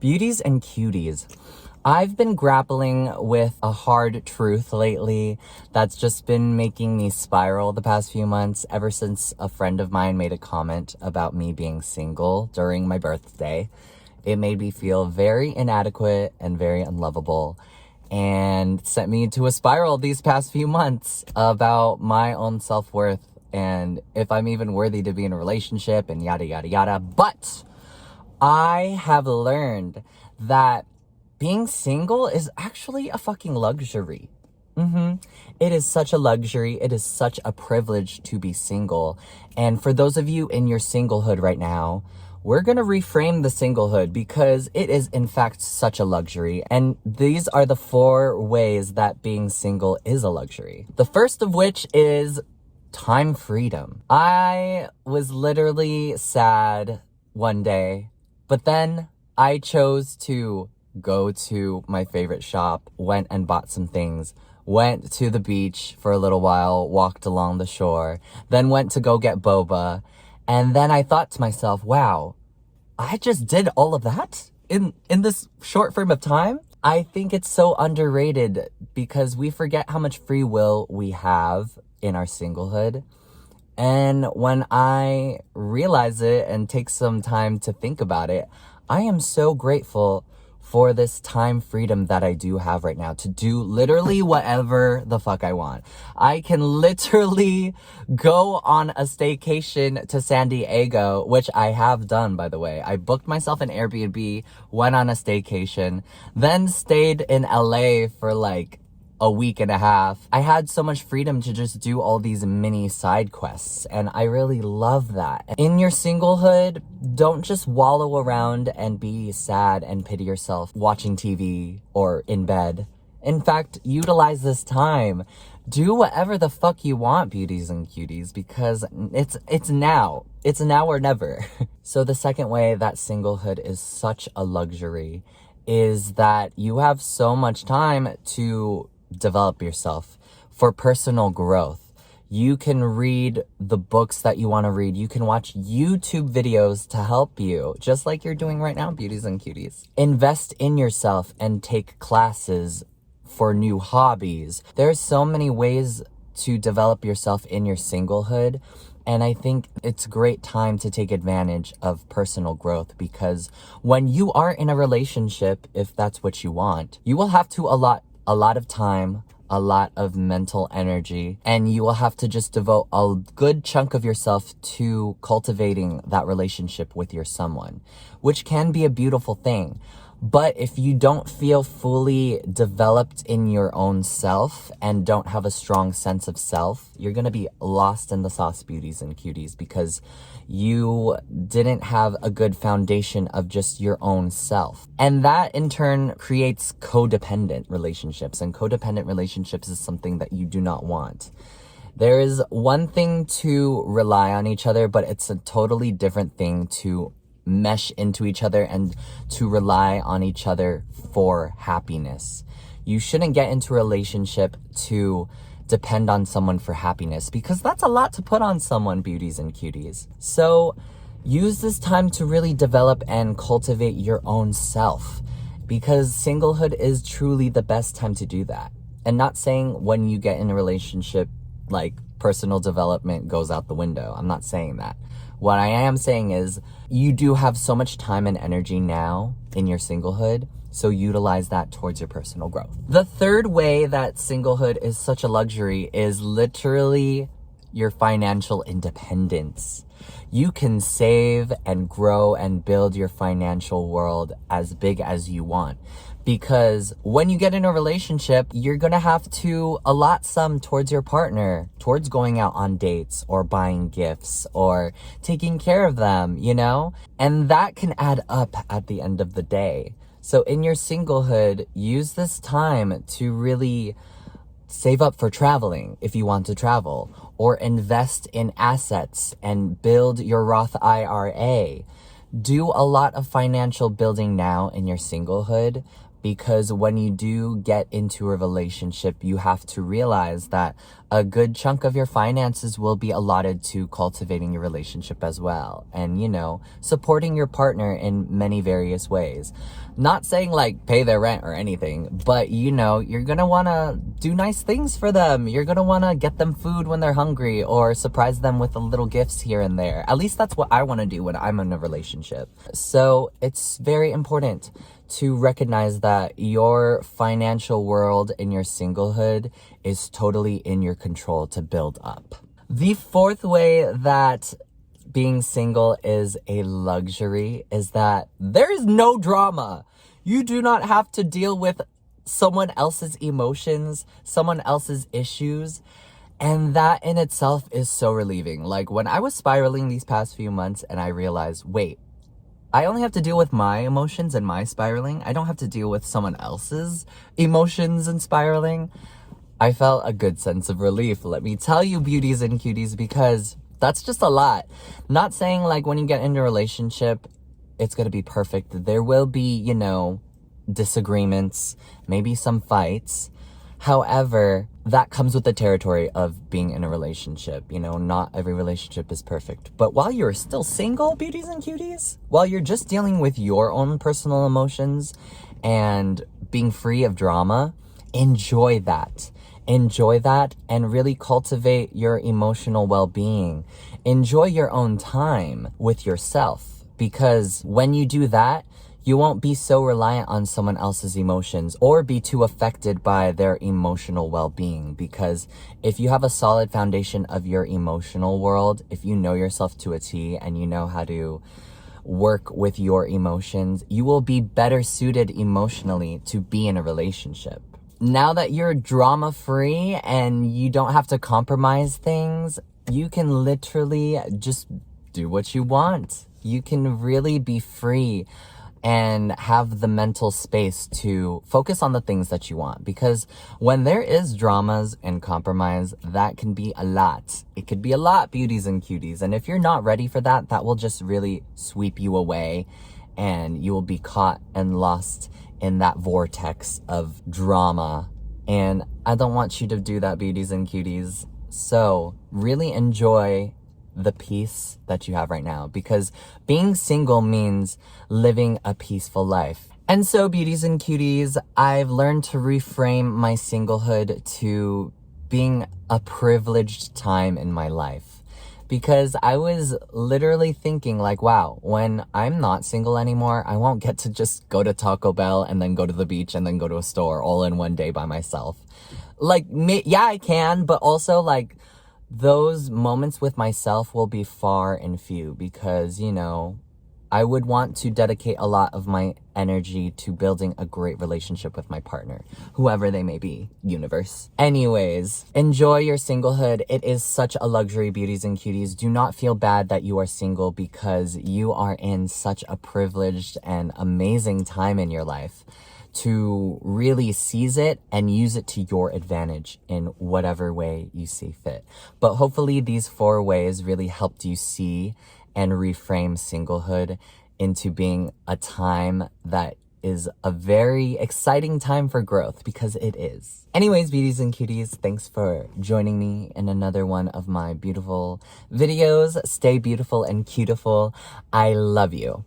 Beauties and cuties. I've been grappling with a hard truth lately that's just been making me spiral the past few months, ever since a friend of mine made a comment about me being single during my birthday. It made me feel very inadequate and very unlovable, and sent me into a spiral these past few months about my own self-worth and if I'm even worthy to be in a relationship and yada yada yada. But I have learned that being single is actually a fucking luxury. It is such a luxury. It is such a privilege to be single. And for those of you in your singlehood right now, we're going to reframe the singlehood because it is in fact such a luxury. And these are the 4 ways that being single is a luxury. The first of which is time freedom. I was literally sad one day, but then I chose to go to my favorite shop, went and bought some things, went to the beach for a little while, walked along the shore, then went to go get boba. And then I thought to myself, wow, I just did all of that in this short frame of time. I think it's so underrated because we forget how much free will we have in our singlehood. And when I realize it and take some time to think about it, I am so grateful for this time freedom that I do have right now to do literally whatever the fuck I want. I can literally go on a staycation to San Diego, which I have done, by the way. I booked myself an Airbnb, went on a staycation, then stayed in LA for like a week and a half. I had so much freedom to just do all these mini side quests, and I really love that. In your singlehood, don't just wallow around and be sad and pity yourself watching TV or in bed. In fact, utilize this time. Do whatever the fuck you want, beauties and cuties, because it's now. It's now or never. So the second way that singlehood is such a luxury is that you have so much time to develop yourself for personal growth. You can read the books that you want to read. You can watch YouTube videos to help you, just like you're doing right now, beauties and cuties. Invest in yourself and take classes for new hobbies. There's so many ways to develop yourself in your singlehood. And I think it's a great time to take advantage of personal growth, because when you are in a relationship, if that's what you want, you will have to allot a lot of time, a lot of mental energy, and you will have to just devote a good chunk of yourself to cultivating that relationship with your someone, which can be a beautiful thing. But if you don't feel fully developed in your own self and don't have a strong sense of self, you're going to be lost in the sauce, beauties and cuties, because you didn't have a good foundation of just your own self. And that in turn creates codependent relationships, and codependent relationships is something that you do not want. There is one thing to rely on each other, but it's a totally different thing to mesh into each other and to rely on each other for happiness. You shouldn't get into a relationship to depend on someone for happiness, because that's a lot to put on someone, beauties and cuties. So use this time to really develop and cultivate your own self, because singlehood is truly the best time to do that. And not saying when you get in a relationship, like, personal development goes out the window. I'm not saying that. What I am saying is you do have so much time and energy now in your singlehood, so utilize that towards your personal growth. The third way that singlehood is such a luxury is literally your financial independence. You can save and grow and build your financial world as big as you want. Because when you get in a relationship, you're going to have to allot some towards your partner, towards going out on dates or buying gifts or taking care of them, you know? And that can add up at the end of the day. So in your singlehood, use this time to really save up for traveling if you want to travel, or invest in assets and build your Roth IRA. Do a lot of financial building now in your singlehood, because when you do get into a relationship, you have to realize that a good chunk of your finances will be allotted to cultivating your relationship as well. And, supporting your partner in many various ways. Not saying like pay their rent or anything, but you're gonna wanna do nice things for them. You're gonna wanna get them food when they're hungry or surprise them with a little gifts here and there. At least that's what I wanna do when I'm in a relationship. So it's very important to recognize that your financial world in your singlehood is totally in your control to build up. The fourth way that being single is a luxury is that there is no drama. You do not have to deal with someone else's emotions, someone else's issues. And that in itself is so relieving. Like when I was spiraling these past few months and I realized, wait, I only have to deal with my emotions and my spiraling. I don't have to deal with someone else's emotions and spiraling. I felt a good sense of relief. Let me tell you, beauties and cuties, because that's just a lot. Not saying like when you get into a relationship, it's going to be perfect. There will be, disagreements, maybe some fights. However, that comes with the territory of being in a relationship. Not every relationship is perfect. But while you're still single, beauties and cuties, while you're just dealing with your own personal emotions and being free of drama, enjoy that. Enjoy that and really cultivate your emotional well-being. Enjoy your own time with yourself, because when you do that, you won't be so reliant on someone else's emotions or be too affected by their emotional well-being. Because if you have a solid foundation of your emotional world, if you know yourself to a T and you know how to work with your emotions, you will be better suited emotionally to be in a relationship. Now that you're drama-free and you don't have to compromise things, you can literally just do what you want. You can really be free and have the mental space to focus on the things that you want. Because when there is dramas and compromise, that can be a lot. It could be a lot, beauties and cuties. And if you're not ready for that, that will just really sweep you away and you will be caught and lost in that vortex of drama. And I don't want you to do that, beauties and cuties. So really enjoy the peace that you have right now, because being single means living a peaceful life. And so, beauties and cuties, I've learned to reframe my singlehood to being a privileged time in my life. Because I was literally thinking like, wow, when I'm not single anymore, I won't get to just go to Taco Bell and then go to the beach and then go to a store all in one day by myself. Like, yeah, I can, but also like those moments with myself will be far and few because, I would want to dedicate a lot of my energy to building a great relationship with my partner, whoever they may be, universe. Anyways, enjoy your singlehood. It is such a luxury, beauties and cuties. Do not feel bad that you are single because you are in such a privileged and amazing time in your life to really seize it and use it to your advantage in whatever way you see fit. But hopefully these 4 ways really helped you see and reframe singlehood into being a time that is a very exciting time for growth, because it is. Anyways, beauties and cuties, thanks for joining me in another one of my beautiful videos. Stay beautiful and cutiful. I love you.